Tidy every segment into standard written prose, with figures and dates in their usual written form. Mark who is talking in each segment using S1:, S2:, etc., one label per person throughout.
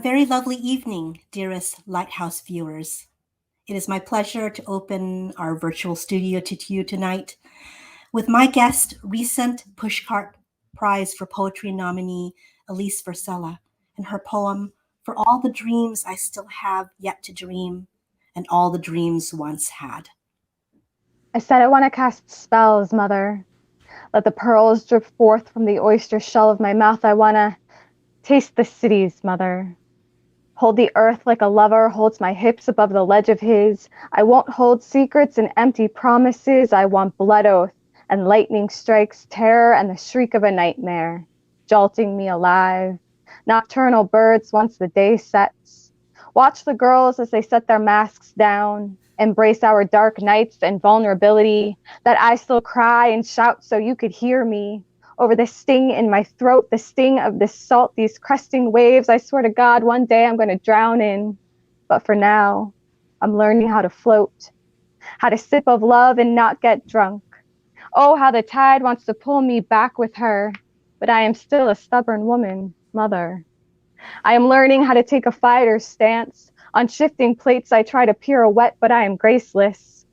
S1: very lovely evening, dearest Lighthouse viewers. It is my pleasure to open our virtual studio to you tonight with my guest, recent Pushcart Prize for Poetry nominee Alise Versella, and her poem, For All the Dreams I Still Have Yet to Dream, and All the Dreams Once Had.
S2: I said I want to cast spells, mother. Let the pearls drip forth from the oyster shell of my mouth. I want to taste the cities, mother. Hold the earth like a lover holds my hips above the ledge of his. I won't hold secrets and empty promises. I want blood oath and lightning strikes, terror and the shriek of a nightmare, jolting me alive. Nocturnal birds once the day sets. Watch the girls as they set their masks down. Embrace our dark nights and vulnerability, that I still cry and shout so you could hear me. Over the sting in my throat, the sting of this salt, these cresting waves, I swear to God, one day I'm going to drown in. But for now, I'm learning how to float, how to sip of love and not get drunk. Oh, how the tide wants to pull me back with her, but I am still a stubborn woman, mother. I am learning how to take a fighter's stance. On shifting plates, I try to pirouette, but I am graceless.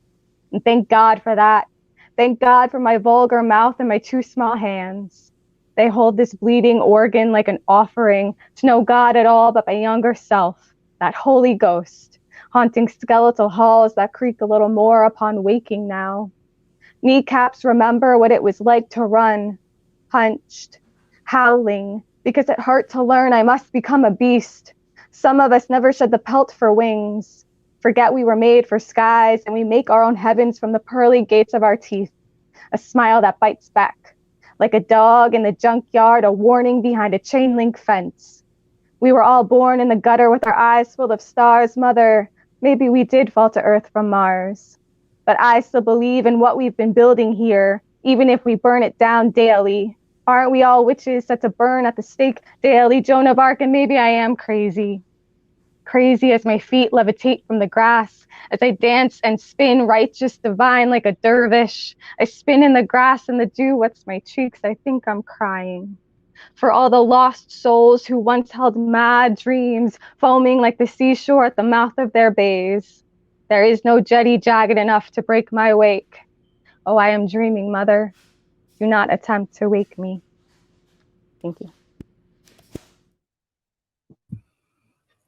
S2: And thank God for that. Thank God for my vulgar mouth and my two small hands. They hold this bleeding organ like an offering to no God at all but my younger self, that Holy Ghost, haunting skeletal halls that creak a little more upon waking now. Kneecaps remember what it was like to run, hunched, howling, because it hurt to learn I must become a beast. Some of us never shed the pelt for wings, forget we were made for skies, and we make our own heavens from the pearly gates of our teeth. A smile that bites back, like a dog in the junkyard, a warning behind a chain link fence. We were all born in the gutter with our eyes full of stars, mother. Maybe we did fall to earth from Mars. But I still believe in what we've been building here, even if we burn it down daily. Aren't we all witches set to burn at the stake daily, Joan of Arc? And maybe I am crazy. Crazy as my feet levitate from the grass, as I dance and spin righteous divine like a dervish. I spin in the grass and the dew wets my cheeks. I think I'm crying. For all the lost souls who once held mad dreams, foaming like the seashore at the mouth of their bays. There is no jetty jagged enough to break my wake. Oh, I am dreaming, mother. Do not attempt to wake me. Thank you.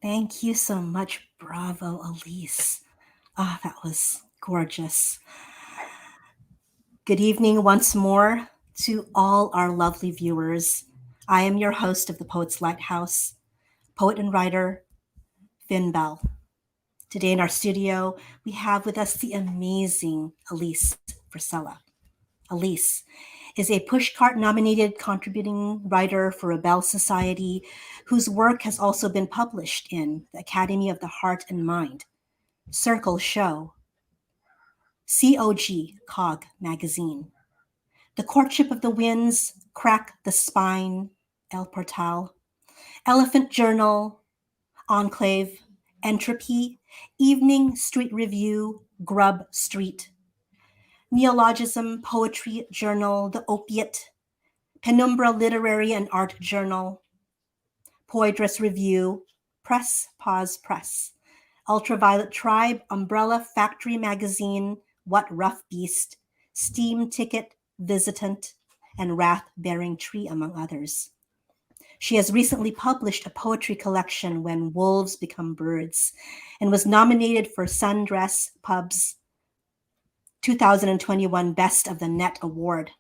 S1: Thank you so much. Bravo, Alise. Ah, that was gorgeous. Good evening once more to all our lovely viewers. I am your host of the Poets Lighthouse, poet and writer, Finn Bell. Today in our studio, we have with us the amazing Alise Versella. Alise is a Pushcart nominated contributing writer for Rebel Society, whose work has also been published in the Academy of the Heart and Mind, Circle Show, COG Magazine, The Courtship of the Winds, Crack the Spine, El Portal, Elephant Journal, Enclave, Entropy, Evening Street Review, Grub Street, Neologism Poetry Journal, The Opiate, Penumbra Literary and Art Journal, Poydras Review, Press Pause Press, Ultraviolet Tribe, Umbrella Factory Magazine, What Rough Beast, Steam Ticket, Visitant, and Wrath Bearing Tree, among others. She has recently published a poetry collection, When Wolves Become Birds, and was nominated for Sundress Pub's 2021 Best of the Net Award.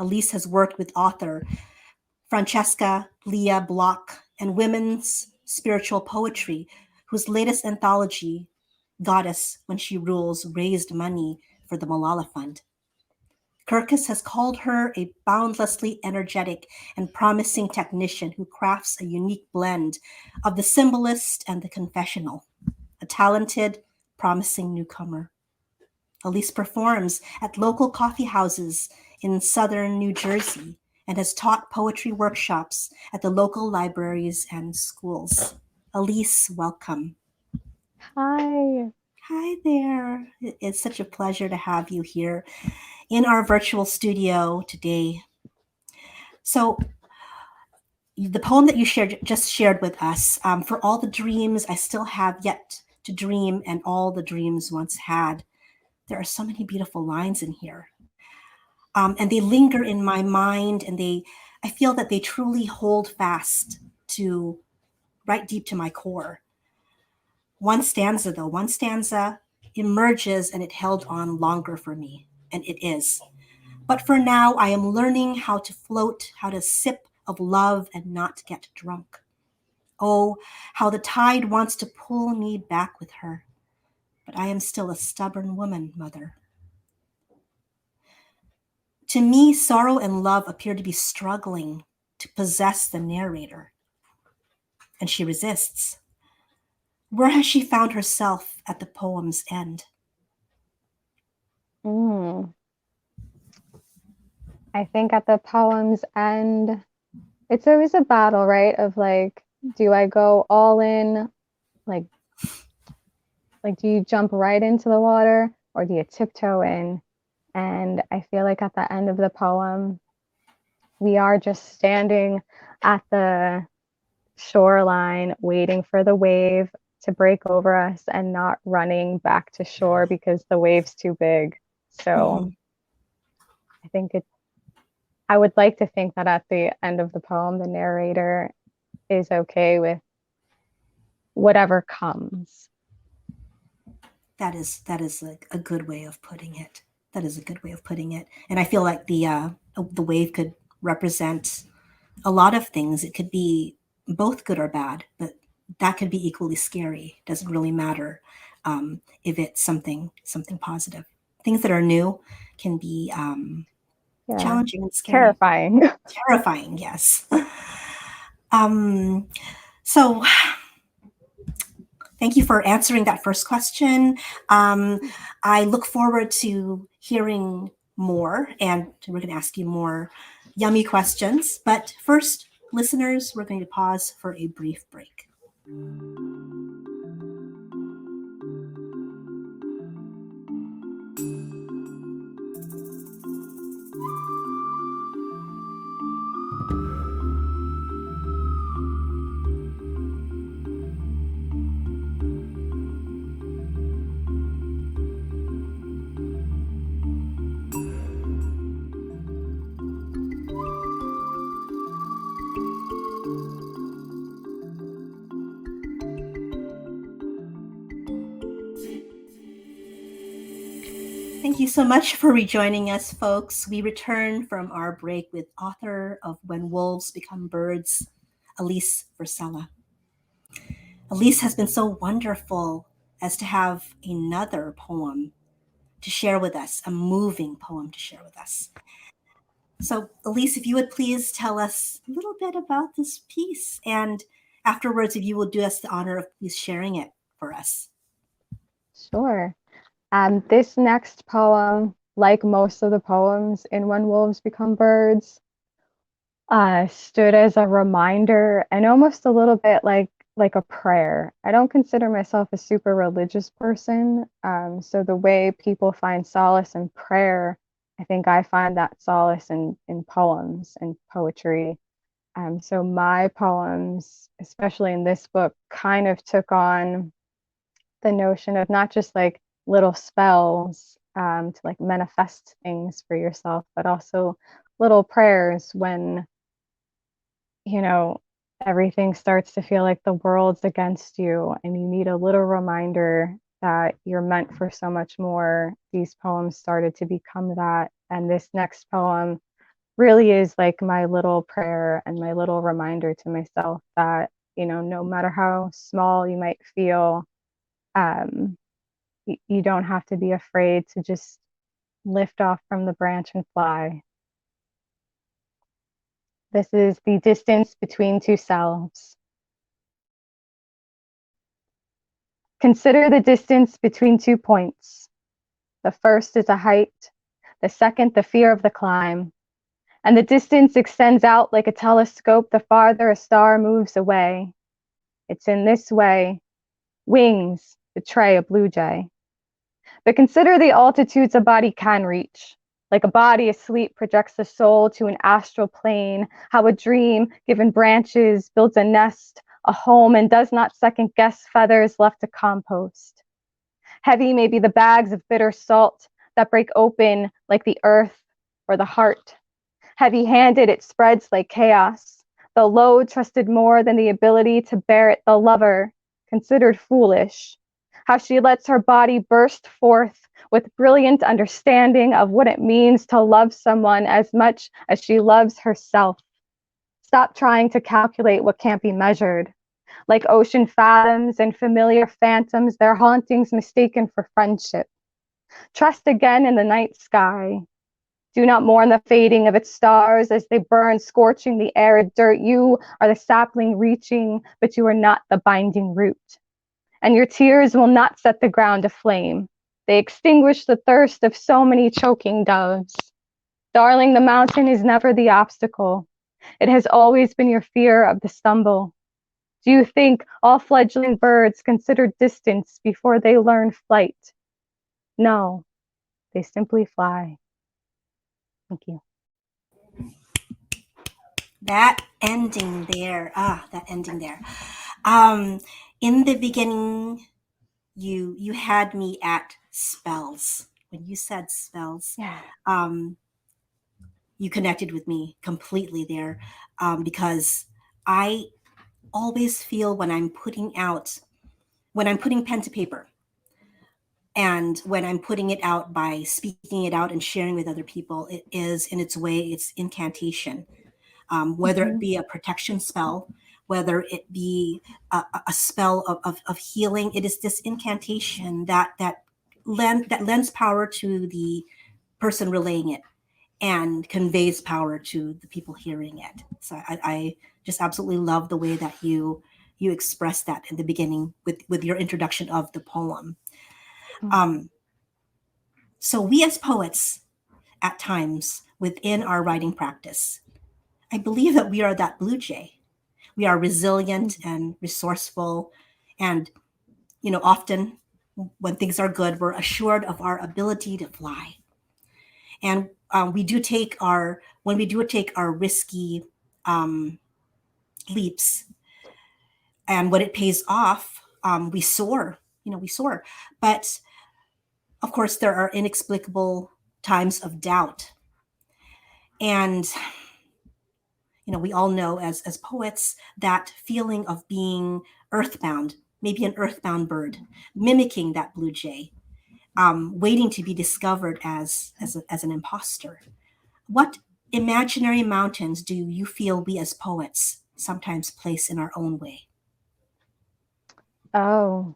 S1: Alise has worked with author Francesca Leah Block and women's spiritual poetry, whose latest anthology, Goddess When She Rules, raised money for the Malala Fund. Kirkus has called her a boundlessly energetic and promising technician who crafts a unique blend of the symbolist and the confessional, a talented, promising newcomer. Alise performs at local coffee houses in southern New Jersey and has taught poetry workshops at the local libraries and schools. Alise, welcome.
S2: Hi.
S1: Hi there. It's such a pleasure to have you here in our virtual studio today. So the poem that you just shared with us, for all the dreams I still have yet to dream and all the dreams once had. There are so many beautiful lines in here. And they linger in my mind, and I feel that they truly hold fast to right deep to my core. One stanza emerges and it held on longer for me, and it is. But for now, I am learning how to float, how to sip of love and not get drunk. Oh, how the tide wants to pull me back with her. But I am still a stubborn woman, mother. To me, sorrow and love appear to be struggling to possess the narrator. And she resists. Where has she found herself at the poem's end?
S2: I think at the poem's end, it's always a battle, right? Of like, do I go all in? Like, do you jump right into the water or do you tiptoe in? And I feel like at the end of the poem, we are just standing at the shoreline, waiting for the wave to break over us and not running back to shore because the wave's too big. So I think I would like to think that at the end of the poem, the narrator is okay with whatever comes.
S1: That is a good way of putting it. That is a good way of putting it. And I feel like the wave could represent a lot of things. It could be both good or bad, but that could be equally scary. It doesn't really matter if it's something positive. Things that are new can be challenging and scary.
S2: Terrifying.
S1: Terrifying, yes. So thank you for answering that first question. I look forward to hearing more, and we're going to ask you more yummy questions. But first, listeners, we're going to pause for a brief break. Thank you so much for rejoining us, folks. We return from our break with author of When Wolves Become Birds, Alise Versella. Alise has been so wonderful as to have another poem to share with us, a moving poem to share with us. So, Alise, if you would please tell us a little bit about this piece, and afterwards, if you will do us the honor of please sharing it for us.
S2: Sure. This next poem, like most of the poems in When Wolves Become Birds, stood as a reminder and almost a little bit like a prayer. I don't consider myself a super religious person, so the way people find solace in prayer, I think I find that solace in poems and poetry. So my poems, especially in this book, kind of took on the notion of not just like little spells to like manifest things for yourself, but also little prayers when, you know, everything starts to feel like the world's against you and you need a little reminder that you're meant for so much more. These poems started to become that. And this next poem really is like my little prayer and my little reminder to myself that, no matter how small you might feel, you don't have to be afraid to just lift off from the branch and fly. This is The Distance Between Two Selves. Consider the distance between 2 points. The first is a height, the second the fear of the climb. And the distance extends out like a telescope the farther a star moves away. It's in this way wings betray a blue jay. But consider the altitudes a body can reach. Like a body asleep projects the soul to an astral plane, how a dream, given branches, builds a nest, a home, and does not second guess feathers left to compost. Heavy may be the bags of bitter salt that break open like the earth or the heart. Heavy handed, it spreads like chaos. The load trusted more than the ability to bear it, the lover, considered foolish. How she lets her body burst forth with brilliant understanding of what it means to love someone as much as she loves herself. Stop trying to calculate what can't be measured. Like ocean fathoms and familiar phantoms, their hauntings mistaken for friendship. Trust again in the night sky. Do not mourn the fading of its stars as they burn, scorching the arid dirt. You are the sapling reaching, but you are not the binding root. And your tears will not set the ground aflame. They extinguish the thirst of so many choking doves. Darling, the mountain is never the obstacle. It has always been your fear of the stumble. Do you think all fledgling birds consider distance before they learn flight? No, they simply fly. Thank you.
S1: That ending there, that ending there. Um, in the beginning, you had me at spells. When you said spells,
S2: Yeah.
S1: you connected with me completely there, because I always feel when I'm putting pen to paper, and when I'm putting it out by speaking it out and sharing with other people, it is in its way, it's incantation. Whether it
S2: Mm-hmm.
S1: be a protection spell, whether it be a spell of healing, it is this incantation that lends power to the person relaying it and conveys power to the people hearing it. So I just absolutely love the way that you express that in the beginning with your introduction of the poem. Um, so we as poets, at times within our writing practice, I believe that we are that blue jay. We are resilient and resourceful, and often when things are good, we're assured of our ability to fly. And we do take our when we do take our risky um, leaps, and when it pays off, we soar. We soar. But of course, there are inexplicable times of doubt, and we all know as poets that feeling of being earthbound, maybe an earthbound bird, mimicking that blue jay, waiting to be discovered as an imposter. What imaginary mountains do you feel we as poets sometimes place in our own way?
S2: Oh,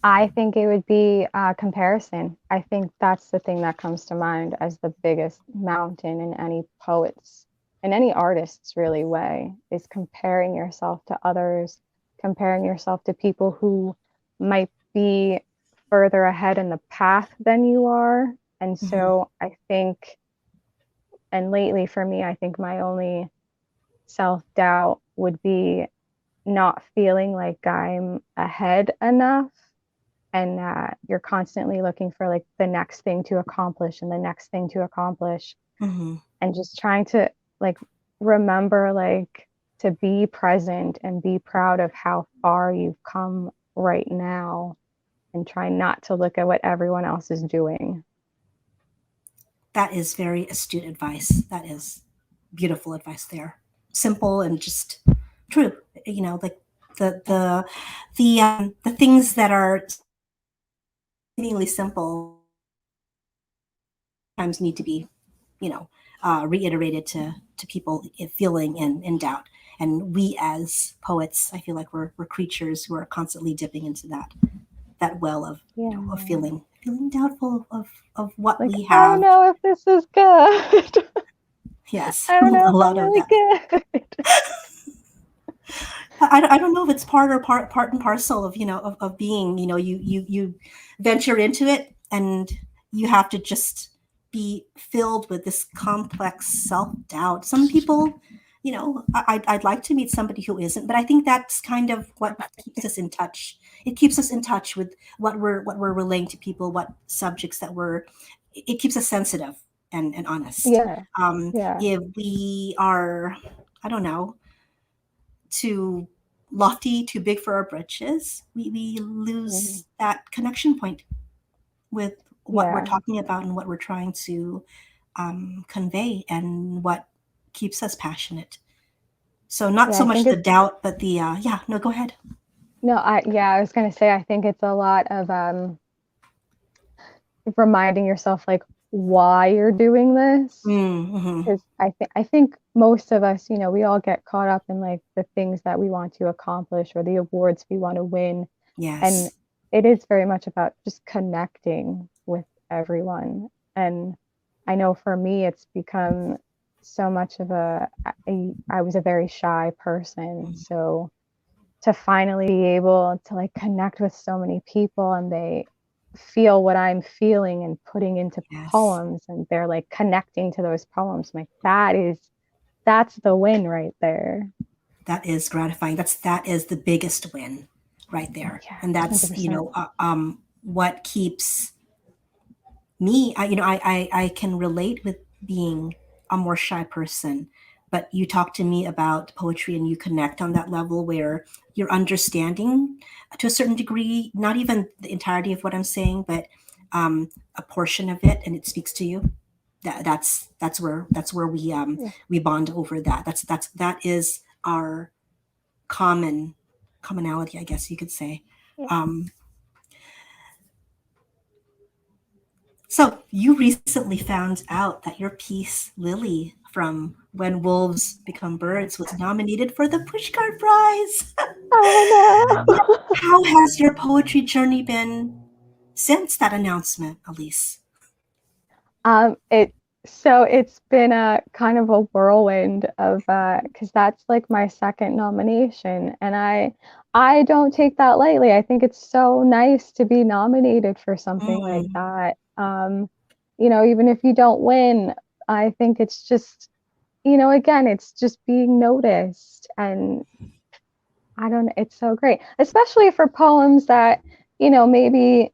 S2: I think it would be comparison. I think that's the thing that comes to mind as the biggest mountain in any poet's, in any artist's really way, is comparing yourself to others, comparing yourself to people who might be further ahead in the path than you are. And
S1: Mhm.
S2: so I think, and lately for me, I think my only self-doubt would be not feeling like I'm ahead enough, and that you're constantly looking for like the next thing to accomplish and the next thing to accomplish,
S1: Mhm.
S2: and just trying to like remember like to be present and be proud of how far you've come right now, and try not to look at what everyone else is doing.
S1: That is very astute advice. That is beautiful advice there. Simple and just true. Like the things that are seemingly simple sometimes need to be, reiterated to people feeling in doubt. And we as poets, I feel like we're creatures who are constantly dipping into that well of of
S2: Yeah.
S1: feeling doubtful of what
S2: Like,
S1: we
S2: I don't
S1: have.
S2: know if this is good.
S1: Yes,
S2: I
S1: a
S2: don't know if I'm
S1: lot of
S2: really
S1: that.
S2: good.
S1: I don't know if it's part and parcel of of being, you venture into it, and you have to just be filled with this complex self-doubt. Some people, I'd like to meet somebody who isn't, but I think that's kind of what keeps us in touch. It keeps us in touch with what we're relaying to people, what subjects that we're it keeps us sensitive and honest.
S2: Yeah. Yeah.
S1: If we are, I don't know, too lofty, too big for our britches, we
S2: Mhm.
S1: lose that connection point with what we're
S2: Yeah.
S1: talking about and what we're trying to convey and what keeps us passionate. So not
S2: Yeah.
S1: so
S2: I
S1: much
S2: think
S1: the
S2: it's
S1: doubt, but the yeah. No, go ahead.
S2: no, I was gonna say I think it's a lot of reminding yourself like why you're doing this.
S1: Mm-hmm.
S2: Because I think most of us, we all get caught up in like the things that we want to accomplish or the awards we want to win. And
S1: Yes.
S2: it is very much about just connecting with everyone. And I know for me, it's become so much of I was a very shy person. So to finally be able to like connect with so many people and they feel what I'm feeling and putting into
S1: Yes.
S2: poems and they're like connecting to those poems. Like that's the win right there.
S1: That is gratifying. That is the biggest win right there.
S2: Yeah,
S1: And that's,
S2: 100%.
S1: what keeps me, I can relate with being a more shy person, but you talk to me about poetry and you connect on that level where you're understanding to a certain degree, not even the entirety of what I'm saying, but a portion of it, and it speaks to you. That's where
S2: Yeah.
S1: we bond over that. That is our commonality, I guess you could say.
S2: Yeah.
S1: Um, So you recently found out that your piece, Lily, from When Wolves Become Birds, was nominated for the Pushcart Prize.
S2: Oh
S1: Yeah.
S2: no.
S1: How has your poetry journey been since that announcement, Alise?
S2: It so it's been a kind of a whirlwind of because that's like my second nomination, and I don't take that lightly. I think it's so nice to be nominated for something like
S1: Mm,
S2: that. Even if you don't win, I think it's just, again, it's just being noticed, and I don't know, it's so great, especially for poems that, maybe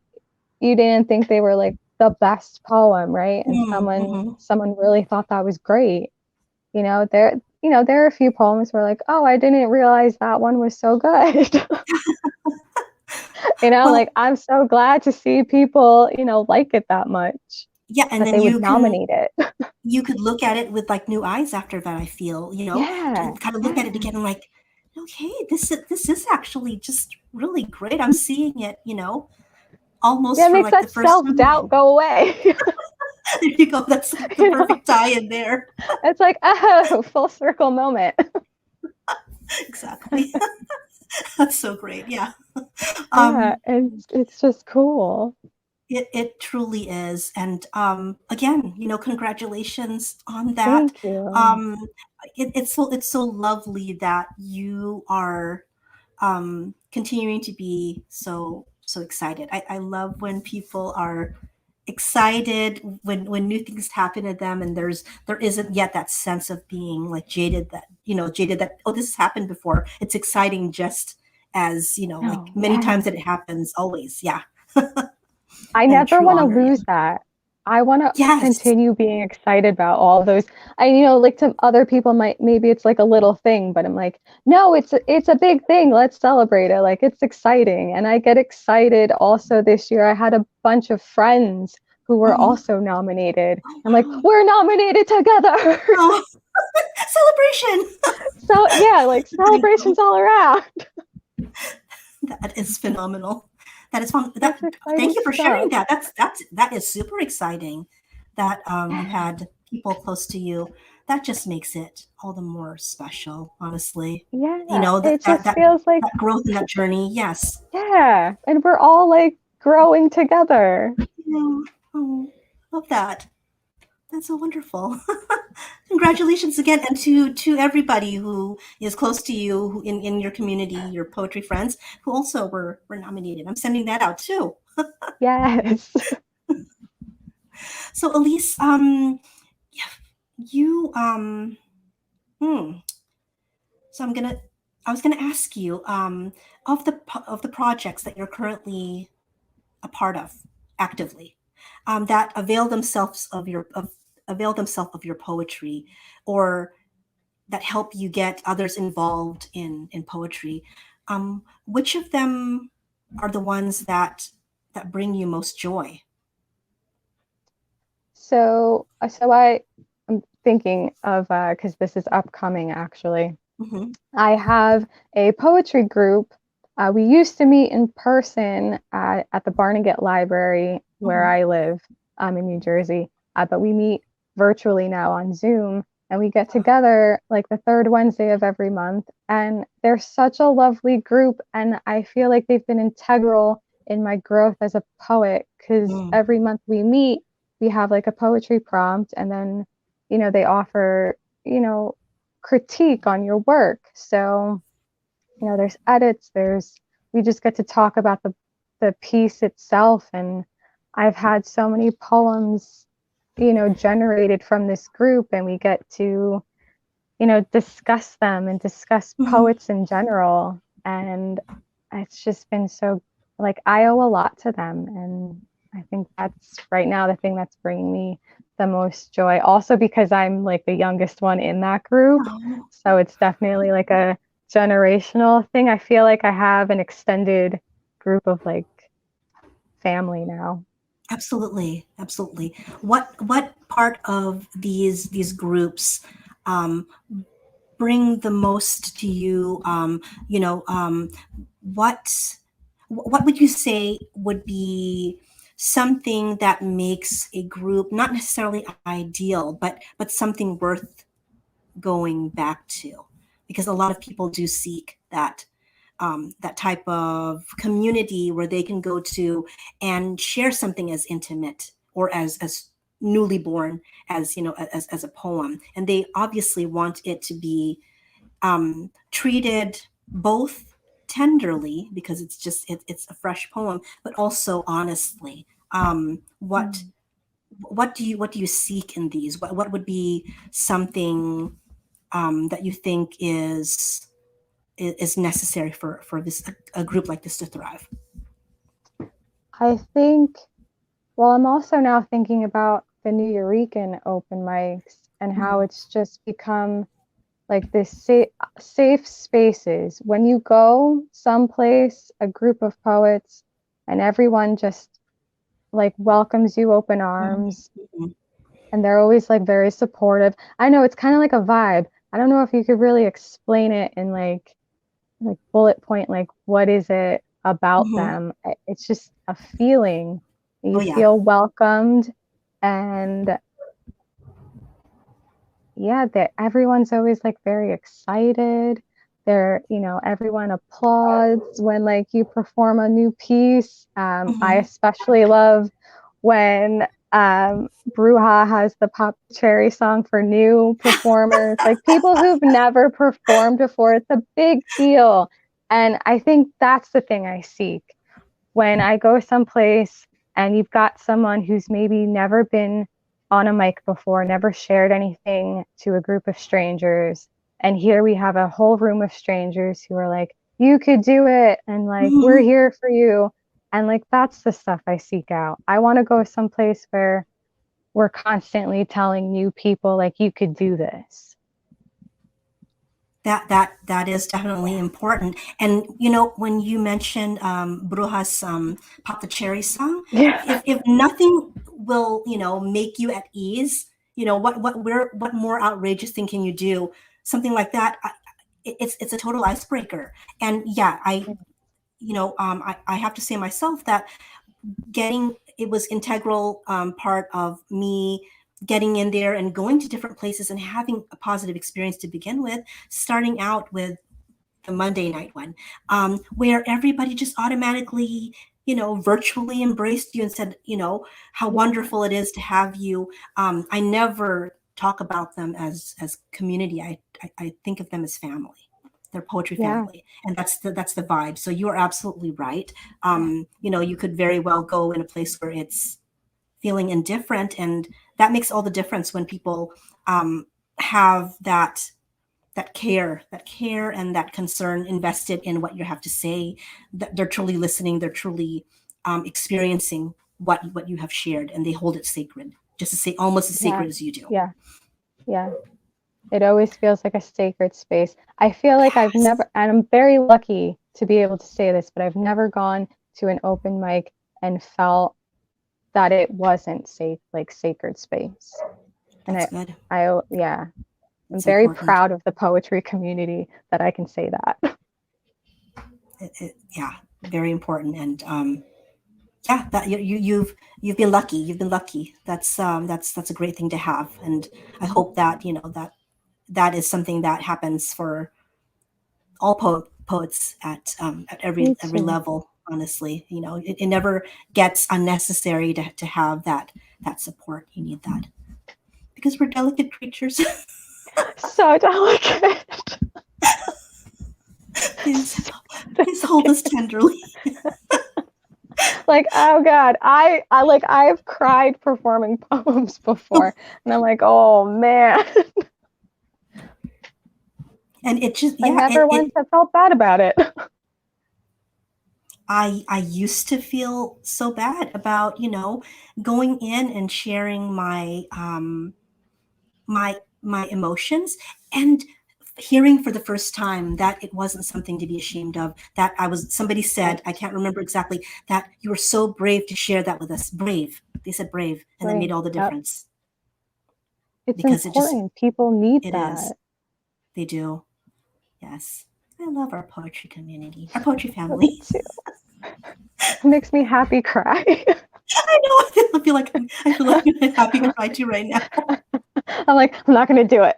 S2: you didn't think they were like the best poem, right? And someone
S1: mhm.
S2: someone really thought that was great. There are a few poems where like, oh, I didn't realize that one was so good. Like
S1: Well,
S2: I'm so glad to see people, like it that much
S1: yeah, and
S2: that
S1: then
S2: they would nominate it.
S1: you could look at it with like new eyes after that. I feel,
S2: Yeah.
S1: kind of look at it
S2: Yeah.
S1: again and like, okay, this is actually just really great. I'm seeing it,
S2: Yeah,
S1: almost
S2: it
S1: for
S2: makes
S1: like the
S2: that
S1: first
S2: self-doubt
S1: time.
S2: go away.
S1: There you go. That's the
S2: you know,
S1: perfect tie in there.
S2: it's like, oh, full circle moment.
S1: Exactly. That's so great. Yeah.
S2: Yeah,
S1: Um,
S2: it's just cool.
S1: it truly is. And again, congratulations on that.
S2: Thank you.
S1: Um, it's so lovely that you are continuing to be so excited. I love when people are excited when new things happen to them and there isn't yet that sense of being like jaded that, oh, this has happened before. It's exciting just as like
S2: No,
S1: many times
S2: yeah.
S1: that it happens, always. Yeah.
S2: I
S1: And
S2: never
S1: true
S2: want to
S1: honor. Yeah.
S2: lose that. I want to
S1: Yes.
S2: continue being excited about all those. Like to other people might maybe it's like a little thing, but I'm like, no, it's a big thing. Let's celebrate it. Like it's exciting. And I get excited also this year. I had a bunch of friends who were
S1: Hmm.
S2: also nominated.
S1: Oh,
S2: I'm like,
S1: wow.
S2: we're nominated together.
S1: Oh, celebration.
S2: So yeah, like
S1: There you go.
S2: celebrations all around.
S1: That is phenomenal. That is fun.
S2: It's
S1: Thank
S2: exciting
S1: you for sharing
S2: stuff.
S1: that. That is super exciting that you
S2: Yeah.
S1: had people close to you. That just makes it all the more special, honestly.
S2: Yeah.
S1: That
S2: It
S1: that
S2: just
S1: that
S2: feels like,
S1: that growth in that journey. Yes.
S2: yeah. And we're all like growing together.
S1: Yeah. Oh, love that. That's so wonderful. Congratulations again, and to everybody who is close to you who in your community, your poetry friends who also were nominated. I'm sending that out too.
S2: Yes.
S1: So Elise, yeah, you hmm. So I was gonna ask you of the projects that you're currently a part of actively. that avail themselves of your poetry, or that help you get others involved in poetry. Which of them are the ones that bring you most joy?
S2: I'm thinking of because this is upcoming actually.
S1: Mm-hmm.
S2: I have a poetry group. We used to meet in person at the Barnegat Library where
S1: Mm-hmm.
S2: I live in New Jersey, but we meet virtually now on Zoom, and we get together like the third Wednesday of every month. And they're such a lovely group, and I feel like they've been integral in my growth as a poet because
S1: Mm.
S2: every month we meet, we have like a poetry prompt, and then, they offer, you know, critique on your work. So, there's edits, we just get to talk about the piece itself. And I've had so many poems, generated from this group, and we get to, discuss them and discuss
S1: Mm-hmm.
S2: poets in general. And it's just been so, like, I owe a lot to them. And I think that's right now the thing that's bringing me the most joy. Also, because I'm like the youngest one in that group.
S1: Oh,
S2: So it's definitely like a generational thing. I feel like I have an extended group of like family now.
S1: absolutely, absolutely. What part of these groups um, bring the most to you? What what would you say would be something that makes a group not necessarily ideal, but something worth going back to? Because a lot of people do seek that type of community where they can go to and share something as intimate or as newly born as as a poem, and they obviously want it to be treated both tenderly because it's a fresh poem, but also honestly.
S2: Mm.
S1: What do you seek in these? What would be something that you think is necessary for a group like this to thrive?
S2: I think, well, I'm also now thinking about the New Eurekan open mics and how
S1: Mhm.
S2: it's just become like this safe spaces. When you go someplace, a group of poets, and everyone just like welcomes you open
S1: Mhm.
S2: arms,
S1: Mhm.
S2: and they're always like very supportive. I know it's kind of like a vibe. I don't know if you could really explain it in like bullet point, like what is it about
S1: Mhm.
S2: them? It's just a feeling.
S1: Oh
S2: You
S1: yeah.
S2: feel welcomed, and yeah, that everyone's always like very excited. Everyone applauds when like you perform a new piece. I
S1: Mhm.
S2: especially love when Bruja has the Pop Cherry song for new performers, like people who've never performed before. It's a big deal. And I think that's the thing I seek when I go someplace and you've got someone who's maybe never been on a mic before, never shared anything to a group of strangers. And here we have a whole room of strangers who are like, you could do it. And like, we're
S1: Mhm.
S2: here for you. And like, that's the stuff I seek out. I want to go someplace where we're constantly telling new people, like, you could do this.
S1: That is definitely important. And when you mentioned Bruja's Pop the Cherry song,
S2: Yeah.
S1: if nothing will make you at ease, what more outrageous thing can you do? Something like that. It's a total icebreaker. And yeah, I have to say myself that getting it was integral part of me getting in there and going to different places and having a positive experience to begin with, starting out with the Monday night one, where everybody just automatically, virtually embraced you and said, how
S2: Yeah.
S1: wonderful it is to have you. I never talk about them as community. I think of them as family. They're poetry
S2: Yeah.
S1: family, and that's the vibe. So you are absolutely right. You could very well go in a place where it's feeling indifferent, and that makes all the difference when people have that care and that concern invested in what you have to say, that they're truly listening, they're truly experiencing what you have shared, and they hold it sacred, just to say almost as
S2: Yeah.
S1: sacred as you do.
S2: Yeah. Yeah. It always feels like a sacred space. I feel like I've
S1: Yes.
S2: never, and I'm very lucky to be able to say this, but I've never gone to an open mic and felt that it wasn't safe, like sacred space. And
S1: That's good.
S2: yeah, I'm
S1: It's
S2: very
S1: important.
S2: proud of the poetry community that I can say that.
S1: Yeah, very important. And yeah, that you've been lucky. You've been lucky. That's a great thing to have. And I hope that that is something that happens for all poets at
S2: Me
S1: every
S2: too.
S1: level. Honestly, it never gets unnecessary to have that support. You need that because we're delicate creatures.
S2: So delicate.
S1: please, please hold us tenderly.
S2: Like, oh God, I've cried performing poems before, and I'm like, oh man.
S1: And it just,
S2: I
S1: yeah,
S2: never once have felt bad about it.
S1: I used to feel so bad about, going in and sharing my emotions, and hearing for the first time that it wasn't something to be ashamed of, that somebody said,
S2: Right.
S1: I can't remember exactly, that you were so brave to share that with us. Brave. They said brave, and that made
S2: Right.
S1: all the
S2: Yep.
S1: difference,
S2: It's
S1: because
S2: important. People need
S1: it is.
S2: that.
S1: They do. Yes. I love our poetry community, our poetry
S2: Me
S1: family.
S2: too. It makes me happy cry.
S1: I know. I feel like I'm happy to cry too right now.
S2: I'm like, I'm not going to do it.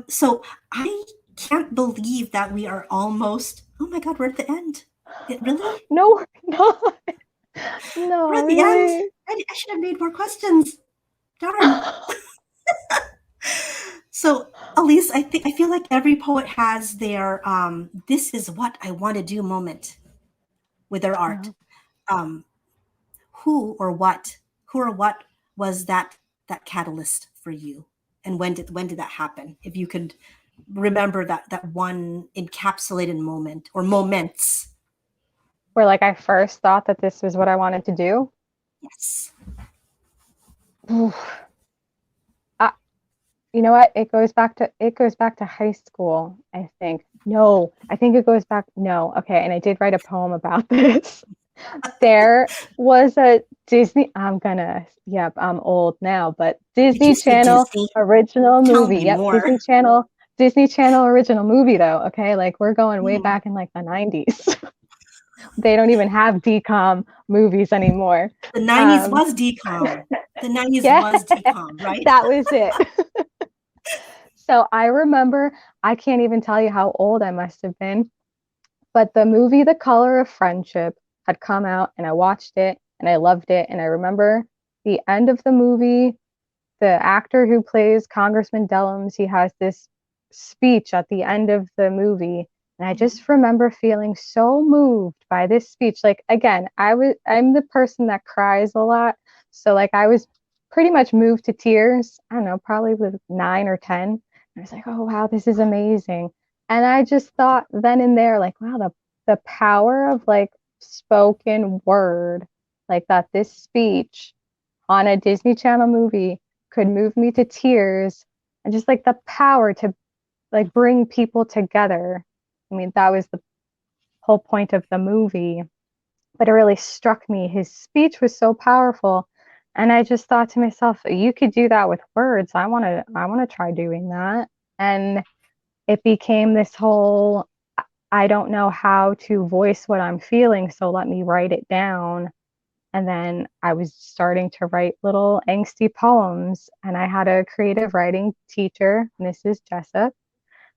S1: So I can't believe that we are almost. Oh my God, we're at the end. Really?
S2: No, no,
S1: We're
S2: no,
S1: at the end.
S2: really.
S1: I should have made more questions. Darn. So, Alise, I feel like every poet has their "this is what I want to do" moment with their art.
S2: Oh,
S1: Um, who or what was that catalyst for you, and when did that happen? If you could remember that one encapsulated moment or moments.
S2: where like I first thought that this was what I wanted to do.
S1: Yes.
S2: Oof. I, you know what? It goes back to high school, I think. No, I think it goes back. No, okay. And I did write a poem about this. There was a Disney, yep, I'm old now, but
S1: Did you
S2: Disney
S1: say
S2: Channel
S1: Disney?
S2: original
S1: Tell
S2: movie.
S1: me
S2: Yep,
S1: more.
S2: Disney Channel original movie though. Okay, like we're going way
S1: Mm.
S2: back in like the 90s. They don't even have decom movies anymore.
S1: The 90s
S2: Um,
S1: was decom. The 90s
S2: yeah,
S1: was decom, right?
S2: that was it. So I remember, I can't even tell you how old I must have been, but the movie The Color of Friendship had come out and I watched it and I loved it. And I remember the end of the movie, the actor who plays Congressman Dellums, he has this speech at the end of the movie. And I just remember feeling so moved by this speech. Like again, I'm the person that cries a lot. So like I was pretty much moved to tears. I don't know, probably with 9 or 10. I was like, oh wow, this is amazing. And I just thought then and there, like, wow, the power of like spoken word, like that this speech on a Disney Channel movie could move me to tears, and just like the power to like bring people together. I mean, that was the whole point of the movie, but it really struck me. His speech was so powerful. And I just thought to myself, you could do that with words. I want to try doing that. And it became this whole, I don't know how to voice what I'm feeling, so let me write it down. And then I was starting to write little angsty poems. And I had a creative writing teacher, Mrs. Jessup,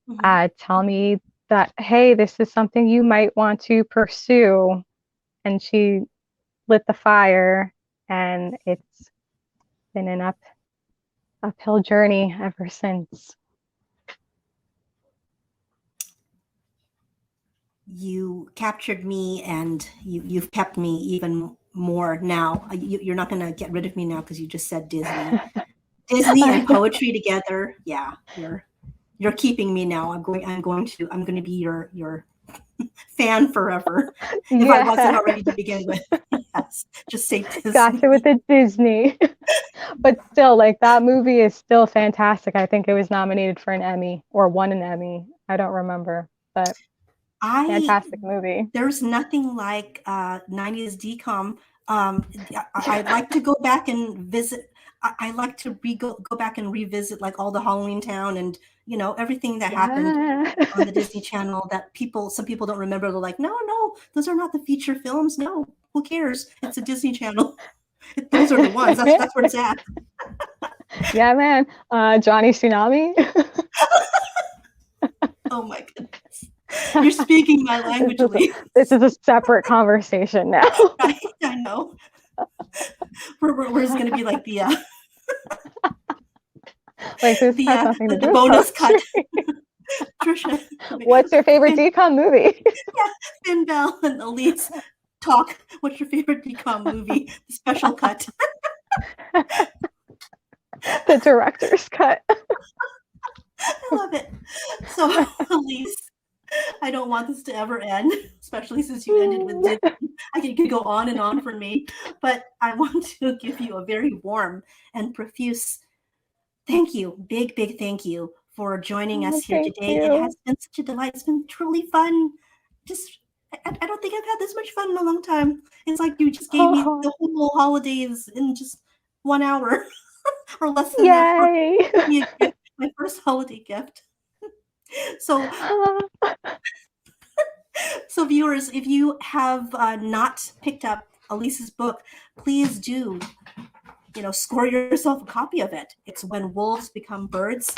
S1: Mhm.
S2: tell me that, hey, this is something you might want to pursue. And she lit the fire, and it's been an uphill journey ever since.
S1: You captured me, and you've kept me even more now. You're not going to get rid of me now because you just said Disney. Disney
S2: I
S1: and
S2: know.
S1: poetry together. Yeah, you're keeping me now. I'm going to be your fan forever. If I wasn't already to begin with. Yes, just say Disney.
S2: Gotcha with the Disney. But still, like, that movie is still fantastic. I think it was nominated for an Emmy or won an Emmy. I don't remember, but fantastic movie.
S1: There's nothing like 90s decom. I'd like to go back and visit. I like to go back and revisit like all the Halloween Town and everything that happened on the Disney Channel that some people don't remember. They're like, no, those are not the feature films. No, who cares? It's a Disney Channel. Those are the ones. That's where it's at.
S2: Yeah, man. Johnny Tsunami.
S1: Oh my goodness. You're speaking my language, Elise.
S2: This is a separate conversation now.
S1: I know. We're just going to be like the
S2: like this has nothing to do
S1: the bonus cut. Trisha,
S2: what's your favorite decom movie?
S1: Yeah, Finn Bell and Elise talk. What's your favorite decom movie? The special cut.
S2: The director's cut.
S1: I love it. So, Elise, I don't want this to ever end, especially since you ended with Disney. I could go on and on for me, but I want to give you a very warm and profuse thank you, big thank you for joining us here today. It has been such a delight. It's been truly fun. I don't think I've had this much fun in a long time. It's like you just gave me the whole holidays in just 1 hour or less than that. My first holiday gift. So viewers, if you have not picked up Alise's book, please do, score yourself a copy of it. It's When Wolves Become Birds.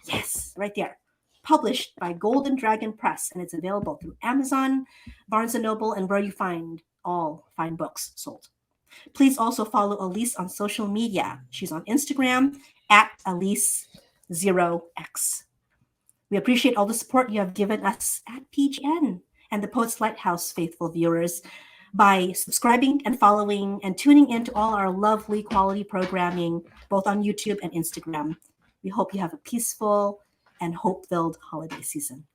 S1: Yes, right there. Published by Golden Dragon Press, and it's available through Amazon, Barnes & Noble, and where you find all fine books sold. Please also follow Alise on social media. She's on Instagram at Alise0x. We appreciate all the support you have given us at PGN and the Poets Lighthouse faithful viewers by subscribing and following and tuning into all our lovely quality programming, both on YouTube and Instagram. We hope you have a peaceful and hope-filled holiday season.